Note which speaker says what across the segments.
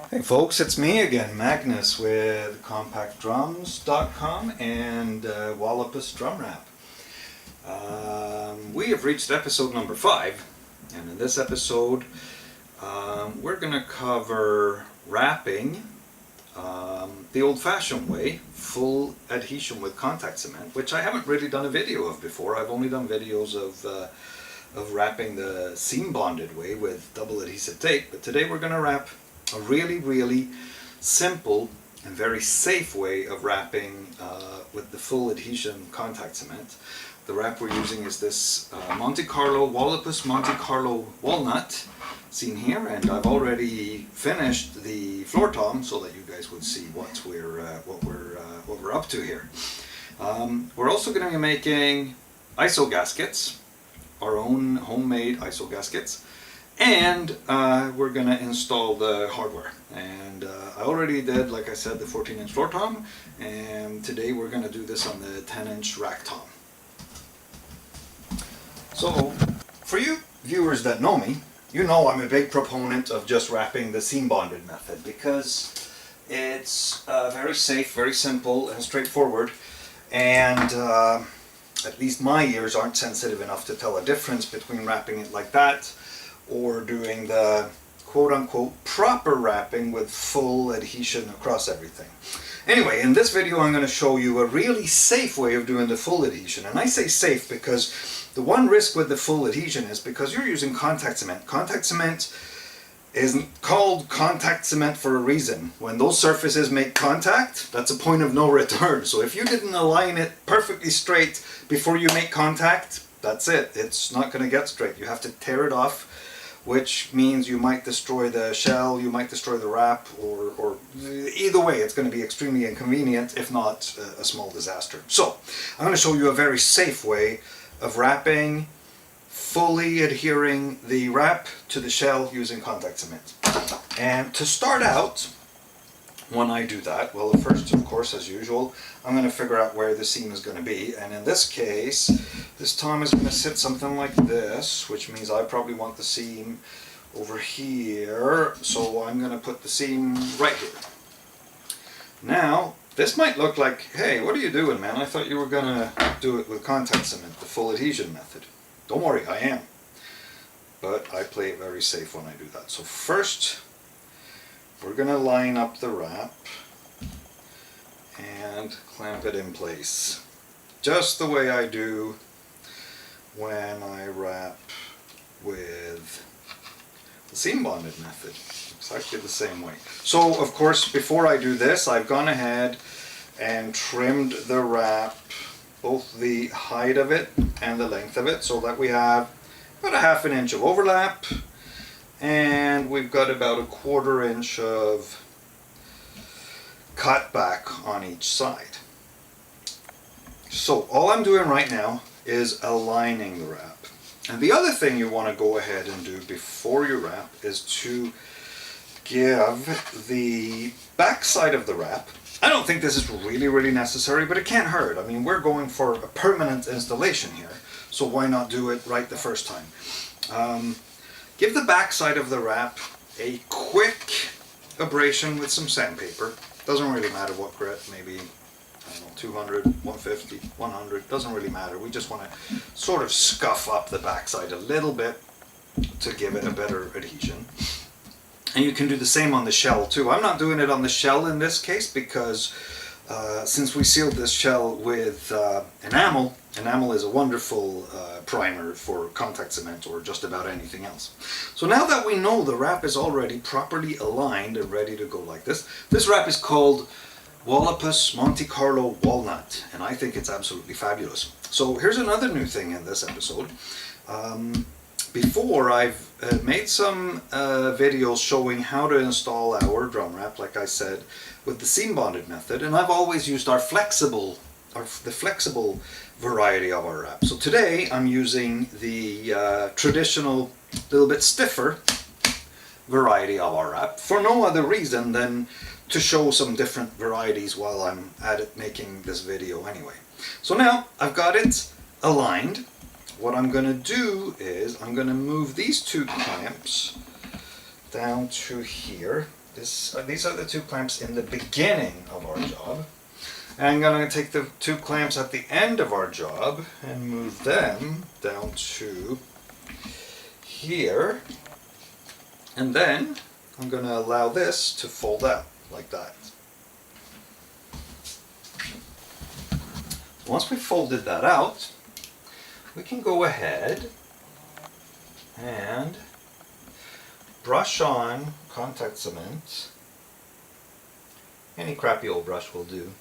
Speaker 1: Hey folks, it's me again, Magnus with CompactDrums.com and Wallopus Drum Wrap. We have reached episode number 5, and in this episode we're going to cover wrapping the old-fashioned way, full adhesion with contact cement, which I haven't really done a video of before. I've only done videos of wrapping the seam bonded way with double adhesive tape, but today we're going to wrap a really simple and very safe way of wrapping with the full adhesion contact cement. The wrap we're using is this Wallopus Monte Carlo walnut, seen here, and I've already finished the floor tom so that you guys would see what we're up to here. We're also going to be making ISO gaskets, our own homemade ISO gaskets. And we're going to install the hardware. And I already did, like I said, the 14-inch floor tom. And today we're going to do this on the 10-inch rack tom. So, for you viewers that know me, you know I'm a big proponent of just wrapping the seam bonded method because it's very safe, very simple, and straightforward. And at least my ears aren't sensitive enough to tell a difference between wrapping it like that or doing the quote-unquote proper wrapping with full adhesion across everything. Anyway, in this video I'm going to show you a really safe way of doing the full adhesion. And I say safe because the one risk with the full adhesion is because you're using contact cement. Contact cement isn't called contact cement for a reason. When those surfaces make contact, that's a point of no return. So if you didn't align it perfectly straight before you make contact, that's it. It's not going to get straight. You have to tear it off, which means you might destroy the shell, you might destroy the wrap, or either way it's going to be extremely inconvenient, if not a small disaster. So I'm going to show you a very safe way of wrapping, fully adhering the wrap to the shell using contact cement. And to start out, when I do that, well, first, of course, as usual, I'm going to figure out where the seam is going to be. And in this case, this tom is going to sit something like this, which means I probably want the seam over here. So I'm going to put the seam right here. Now, this might look like, hey, what are you doing, man? I thought you were going to do it with contact cement, the full adhesion method. Don't worry, I am. But I play it very safe when I do that. So first, we're going to line up the wrap and clamp it in place, just the way I do when I wrap with the seam bonded method. Exactly the same way. So of course, before I do this, I've gone ahead and trimmed the wrap, both the height of it and the length of it, so that we have about a ½ inch of overlap, and we've got about a ¼ inch of cut back on each side. So all I'm doing right now is aligning the wrap. And the other thing you want to go ahead and do before you wrap is to give the back side of the wrap. I don't think this is really necessary, but it can't hurt. I mean, we're going for a permanent installation here, so why not do it right the first time? Give the back side of the wrap a quick abrasion with some sandpaper. Doesn't really matter what grit, maybe, I don't know, 200, 150, 100, doesn't really matter. We just want to sort of scuff up the backside a little bit to give it a better adhesion. And you can do the same on the shell too. I'm not doing it on the shell in this case because since we sealed this shell with enamel is a wonderful primer for contact cement or just about anything else. So now that we know the wrap is already properly aligned and ready to go like this, this wrap is called Wallopus Monte Carlo Walnut, and I think it's absolutely fabulous. So here's another new thing in this episode. Before, I've made some videos showing how to install our drum wrap, like I said, with the seam bonded method, and I've always used the flexible variety of our wrap. So today I'm using the traditional, little bit stiffer variety of our wrap for no other reason than to show some different varieties while I'm at it making this video anyway. So now I've got it aligned. What I'm going to do is I'm going to move these two clamps down to here, these are the two clamps in the beginning of our job. And I'm going to take the two clamps at the end of our job and move them down to here. And then I'm going to allow this to fold out like that. Once we folded that out, we can go ahead and brush on contact cement. Any crappy old brush will do.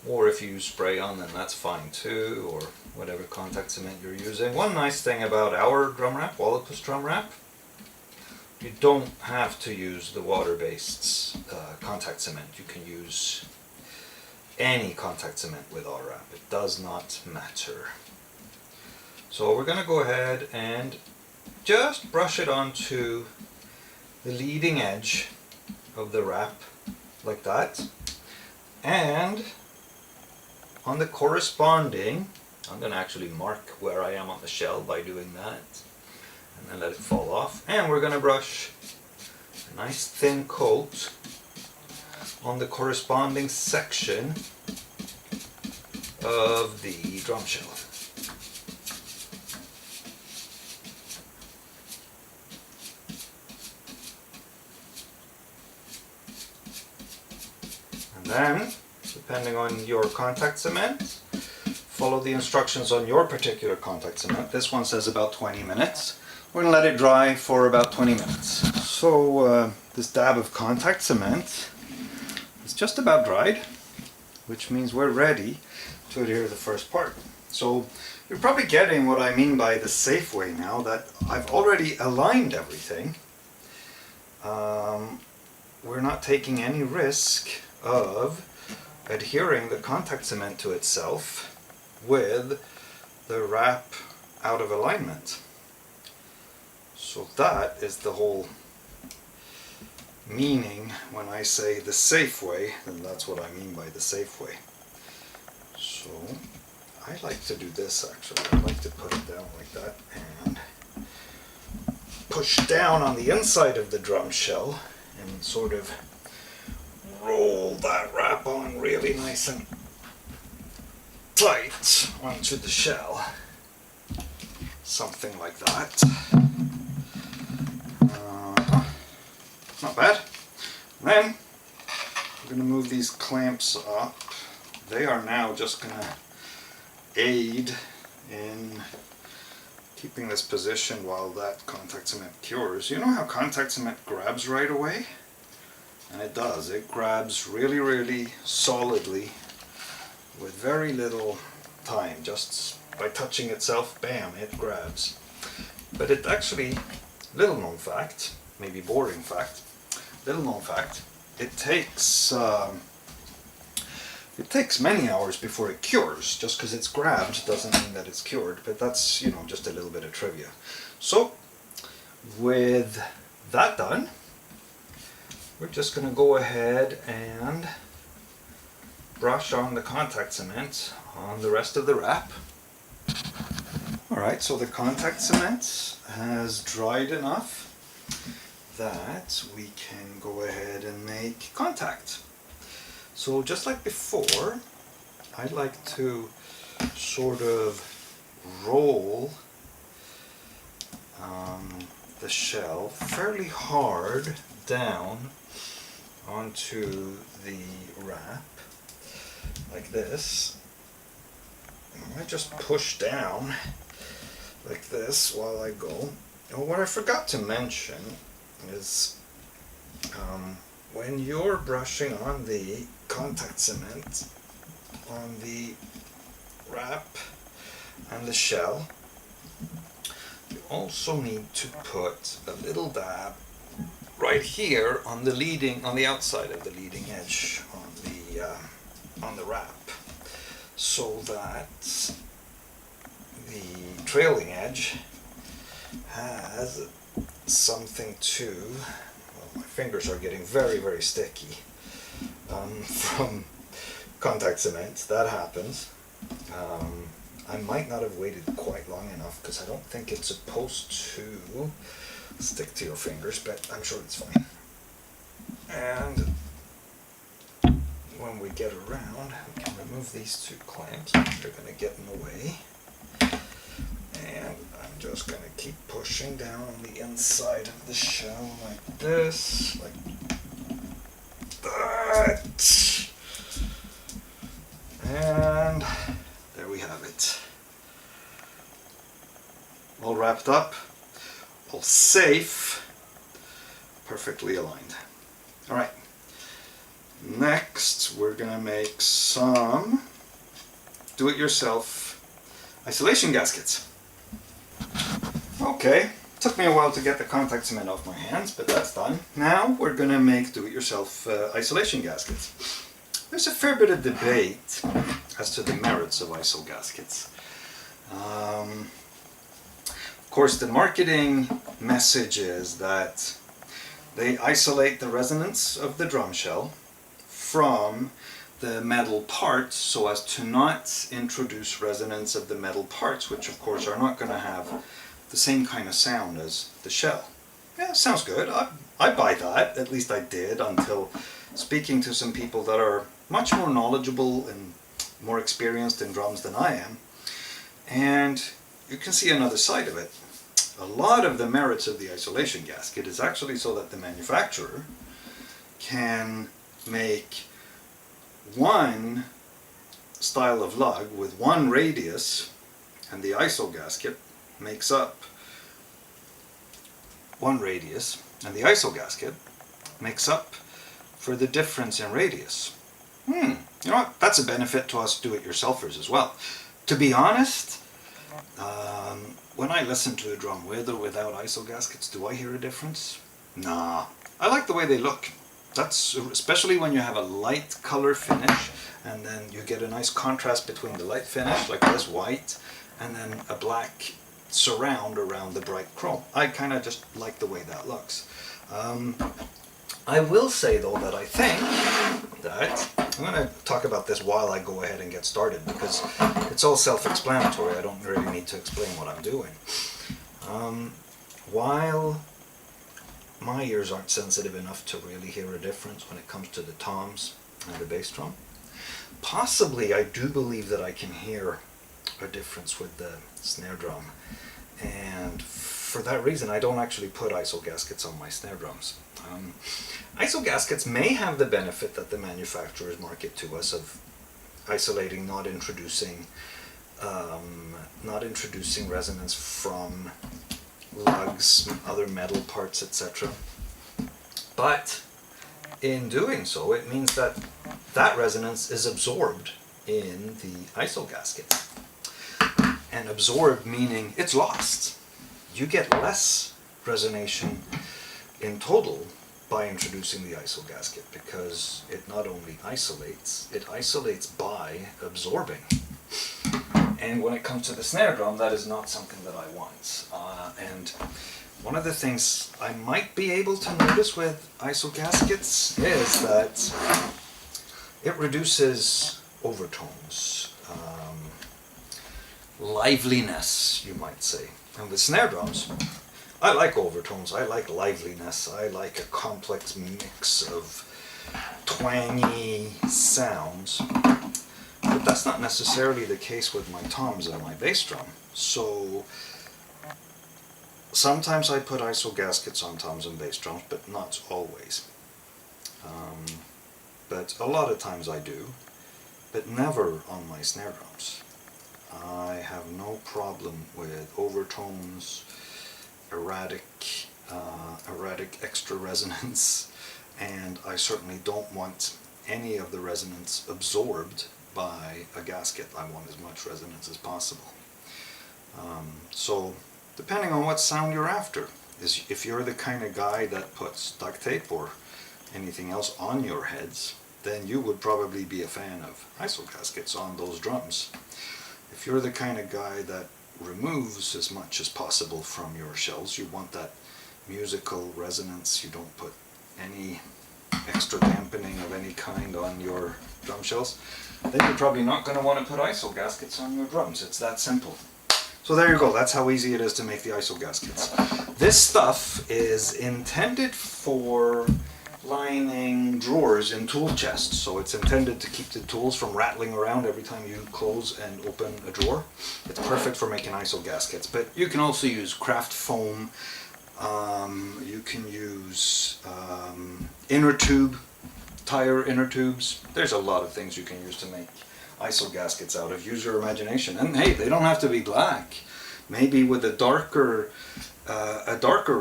Speaker 1: Or if you use spray on, then that's fine too, or whatever contact cement you're using. One nice thing about our drum wrap, Wallopus drum wrap, you don't have to use the water-based contact cement. You can use any contact cement with our wrap. It does not matter. So we're going to go ahead and just brush it onto the leading edge of the wrap like that, and on the corresponding, I'm going to actually mark where I am on the shell by doing that, and then let it fall off. And we're going to brush a nice thin coat on the corresponding section of the drum shell. And then, depending on your contact cement, follow the instructions on your particular contact cement. This one says about 20 minutes. We're going to let it dry for about 20 minutes. So this dab of contact cement is just about dried, which means we're ready to adhere the first part. So you're probably getting what I mean by the safe way now, that I've already aligned everything. We're not taking any risk of adhering the contact cement to itself with the wrap out of alignment. So that is the whole meaning when I say the safe way, and that's what I mean by the safe way. So I like to do this actually. I like to put it down like that and push down on the inside of the drum shell and sort of roll that wrap on really nice and tight onto the shell. Something like that. Not bad. And then we're going to move these clamps up. They are now just going to aid in keeping this position while that contact cement cures. You know how contact cement grabs right away? And it does. It grabs really, really solidly with very little time. Just by touching itself, bam, it grabs. But it actually, little known fact, maybe boring fact, little known fact, it takes many hours before it cures. Just because it's grabbed doesn't mean that it's cured, but that's, you know, just a little bit of trivia. So with that done, we're just going to go ahead and brush on the contact cement on the rest of the wrap. Alright, so the contact cement has dried enough that we can go ahead and make contact. So just like before, I like to sort of roll the shell fairly hard down onto the wrap like this. I just push down like this while I go. And what I forgot to mention is when you're brushing on the contact cement on the wrap and the shell, you also need to put a little dab right here on the outside of the leading edge on the wrap, so that the trailing edge has something to, well, my fingers are getting very, very sticky from contact cement. That happens. I might not have waited quite long enough because I don't think it's supposed to stick to your fingers, but I'm sure it's fine. And when we get around, we can remove these two clamps. They're going to get in the way. And I'm just going to keep pushing down on the inside of the shell like this, like that. And there we have it. All wrapped up, all safe, perfectly aligned. All right. Next, we're going to make some do-it-yourself isolation gaskets. Okay, took me a while to get the contact cement off my hands, but that's done. Now we're going to make do-it-yourself isolation gaskets. There's a fair bit of debate as to the merits of ISO gaskets. Of course, the marketing message is that they isolate the resonance of the drum shell from the metal parts so as to not introduce resonance of the metal parts, which of course are not going to have the same kind of sound as the shell. Yeah, sounds good. I buy that. At least I did until speaking to some people that are much more knowledgeable and more experienced in drums than I am. And you can see another side of it. A lot of the merits of the isolation gasket is actually so that the manufacturer can make one style of lug with one radius, and the ISO gasket makes up one radius, and the ISO gasket makes up for the difference in radius. You know what? That's a benefit to us do-it-yourselfers as well. To be honest, when I listen to a drum with or without ISO gaskets, do I hear a difference? Nah. I like the way they look. That's especially when you have a light color finish and then you get a nice contrast between the light finish, like this white, and then a black surround around the bright chrome. I kind of just like the way that looks. I will say though that I think that, I'm going to talk about this while I go ahead and get started because it's all self-explanatory. I don't really need to explain what I'm doing. While my ears aren't sensitive enough to really hear a difference when it comes to the toms and the bass drum, possibly I do believe that I can hear a difference with the snare drum, and for that reason I don't actually put ISO gaskets on my snare drums. ISO gaskets may have the benefit that the manufacturers market to us of isolating, not introducing resonance from lugs, other metal parts, etc. But in doing so, it means that that resonance is absorbed in the ISO gasket. And absorbed meaning it's lost. You get less resonation in total by introducing the ISO gasket because it not only isolates, it isolates by absorbing. And when it comes to the snare drum, that is not something that I want. And one of the things I might be able to notice with ISO gaskets is that it reduces overtones, liveliness, you might say. And with snare drums, I like overtones, I like liveliness, I like a complex mix of twangy sounds. But that's not necessarily the case with my toms and my bass drum. So sometimes I put ISO gaskets on toms and bass drums, but not always. But a lot of times I do, but never on my snare drums. I have no problem with overtones, erratic extra resonance, and I certainly don't want any of the resonance absorbed by a gasket. I want as much resonance as possible. So depending on what sound you're after, if you're the kind of guy that puts duct tape or anything else on your heads, then you would probably be a fan of ISO gaskets on those drums. If you're the kind of guy that removes as much as possible from your shells, you want that musical resonance, you don't put any extra dampening of any kind on your drum shells, then you're probably not going to want to put ISO gaskets on your drums. It's that simple. So there you go, that's how easy it is to make the ISO gaskets. This stuff is intended for lining drawers in tool chests. So it's intended to keep the tools from rattling around every time you close and open a drawer. It's perfect for making ISO gaskets, but you can also use craft foam. You can use inner tube, tire inner tubes. There's a lot of things you can use to make ISO gaskets out of. Use your imagination. And hey, they don't have to be black. Maybe with a darker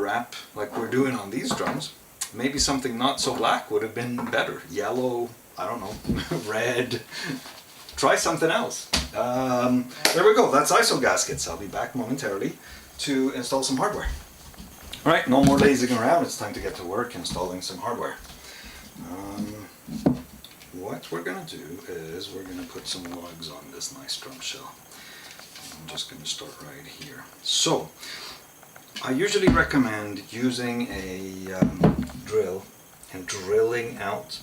Speaker 1: wrap like we're doing on these drums, maybe something not so black would have been better. Yellow, I don't know, red. Try something else. There we go, that's ISO gaskets. I'll be back momentarily to install some hardware. Alright, no more lazing around, it's time to get to work installing some hardware. What we're going to do is we're going to put some lugs on this nice drum shell. I'm just going to start right here. So, I usually recommend using a drill and drilling out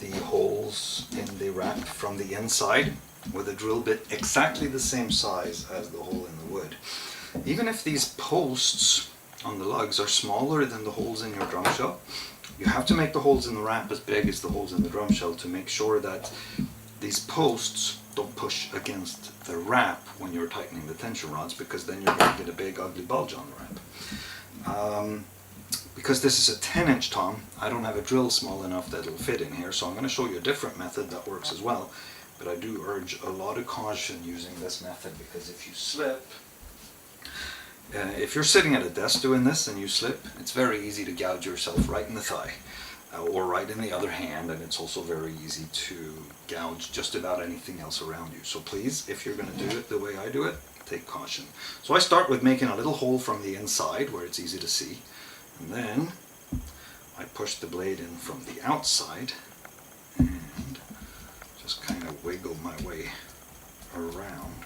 Speaker 1: the holes in the wrap from the inside with a drill bit exactly the same size as the hole in the wood. Even if these posts on the lugs are smaller than the holes in your drum shell, you have to make the holes in the wrap as big as the holes in the drum shell to make sure that these posts don't push against the wrap when you're tightening the tension rods, because then you're going to get a big ugly bulge on the wrap. Because this is a 10-inch tom, I don't have a drill small enough that it'll fit in here, so I'm going to show you a different method that works as well. But I do urge a lot of caution using this method, because if you slip, if you're sitting at a desk doing this and you slip, it's very easy to gouge yourself right in the thigh. Or right in the other hand, and it's also very easy to gouge just about anything else around you. So please, if you're going to do it the way I do it, take caution. So I start with making a little hole from the inside where it's easy to see, and then I push the blade in from the outside and just kind of wiggle my way around.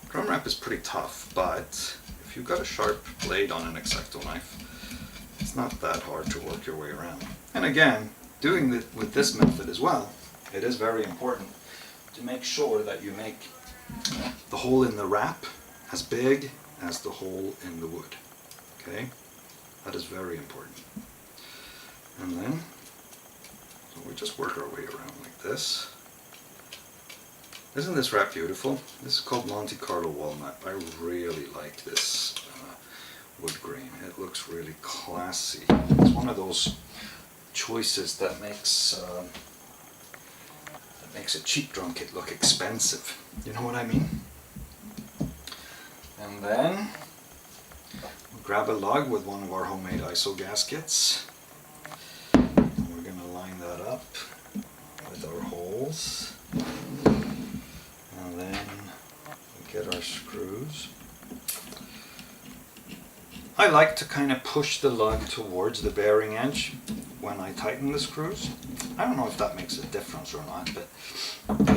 Speaker 1: Drum wrap is pretty tough, but if you've got a sharp blade on an X-Acto knife, it's not that hard to work your way around. And again, doing it with this method as well, it is very important to make sure that you make the hole in the wrap as big as the hole in the wood. Okay? That is very important. And then, so we just work our way around like this. Isn't this wrap beautiful? This is called Monte Carlo walnut. I really like this wood grain. It looks really classy. It's one of those choices that makes a cheap drum kit look expensive. You know what I mean? And then we'll grab a lug with one of our homemade ISO gaskets. And we're going to line that up with our holes. And then we get our screws. I like to kind of push the lug towards the bearing edge when I tighten the screws. I don't know if that makes a difference or not, but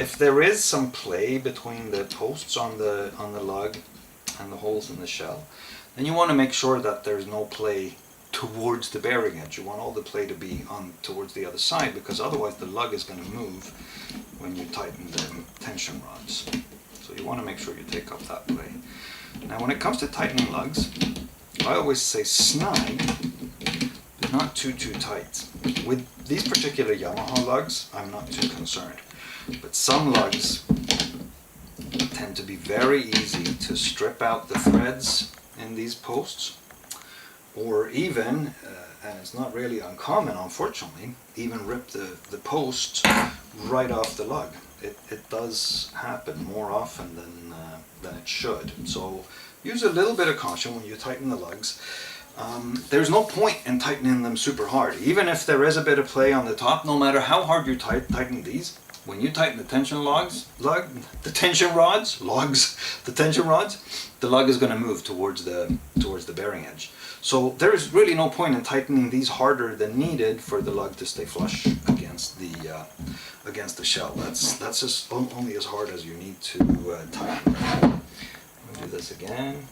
Speaker 1: if there is some play between the posts on the lug and the holes in the shell, then you want to make sure that there's no play towards the bearing edge. You want all the play to be on towards the other side, because otherwise the lug is going to move when you tighten the tension rods. So you want to make sure you take up that play. Now when it comes to tightening lugs, I always say snug, but not too tight. With these particular Yamaha lugs, I'm not too concerned. But some lugs tend to be very easy to strip out the threads in these posts, or even, and it's not really uncommon unfortunately, even rip the posts right off the lug. It does happen more often than it should. So use a little bit of caution when you tighten the lugs. There's no point in tightening them super hard. Even if there is a bit of play on the top, no matter how hard you tighten these, when you tighten the tension rods, the lug is going to move towards the bearing edge. So there is really no point in tightening these harder than needed for the lug to stay flush against the shell. That's just only as hard as you need to tighten. We'll do this again.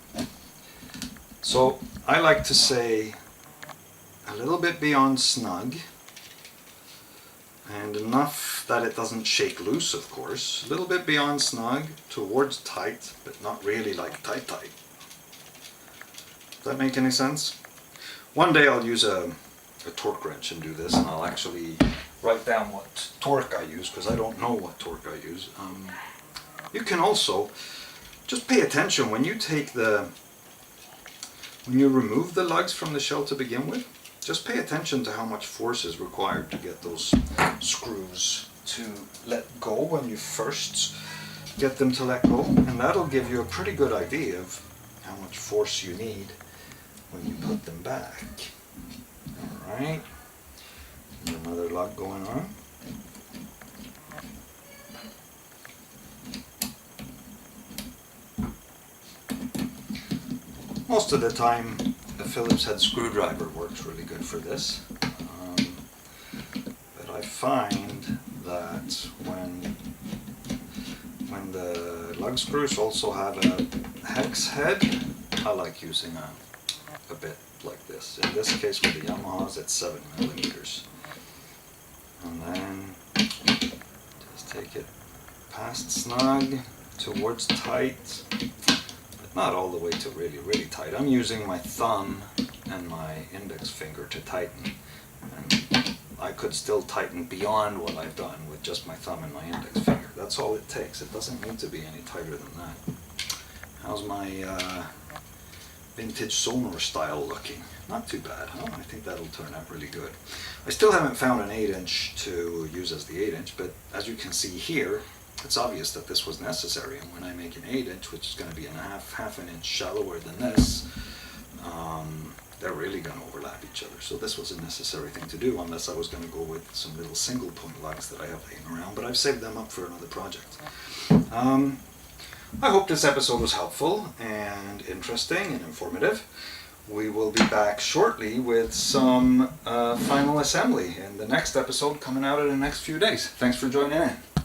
Speaker 1: So I like to say a little bit beyond snug, and enough that it doesn't shake loose, of course. A little bit beyond snug towards tight, but not really like tight. Does that make any sense? One day I'll use a a torque wrench and do this, and I'll actually write down what torque I use, because I don't know what torque I use. You can also just pay attention when you remove the lugs from the shell to begin with. Just pay attention to how much force is required to get those screws to let go when you first get them to let go, and that'll give you a pretty good idea of how much force you need when you put them back. Alright, another lug going on. Most of the time a Phillips head screwdriver works really good for this, but I find that when the lug screws also have a hex head, I like using a bit like this. In this case with the Yamahas it's 7 millimeters. And then just take it past snug towards tight, but not all the way to really, really tight. I'm using my thumb and my index finger to tighten, and I could still tighten beyond what I've done with just my thumb and my index finger. That's all it takes. It doesn't need to be any tighter than that. How's my vintage Sonor style looking? Not too bad, huh? I think that'll turn out really good. I still haven't found an 8-inch to use as the 8-inch, but as you can see here, it's obvious that this was necessary. And when I make an 8-inch, which is going to be half an inch shallower than this, they're really going to overlap each other. So this was a necessary thing to do, unless I was going to go with some little single point lugs that I have laying around, but I've saved them up for another project. I hope this episode was helpful and interesting and informative. We will be back shortly with some final assembly in the next episode coming out in the next few days. Thanks for joining in.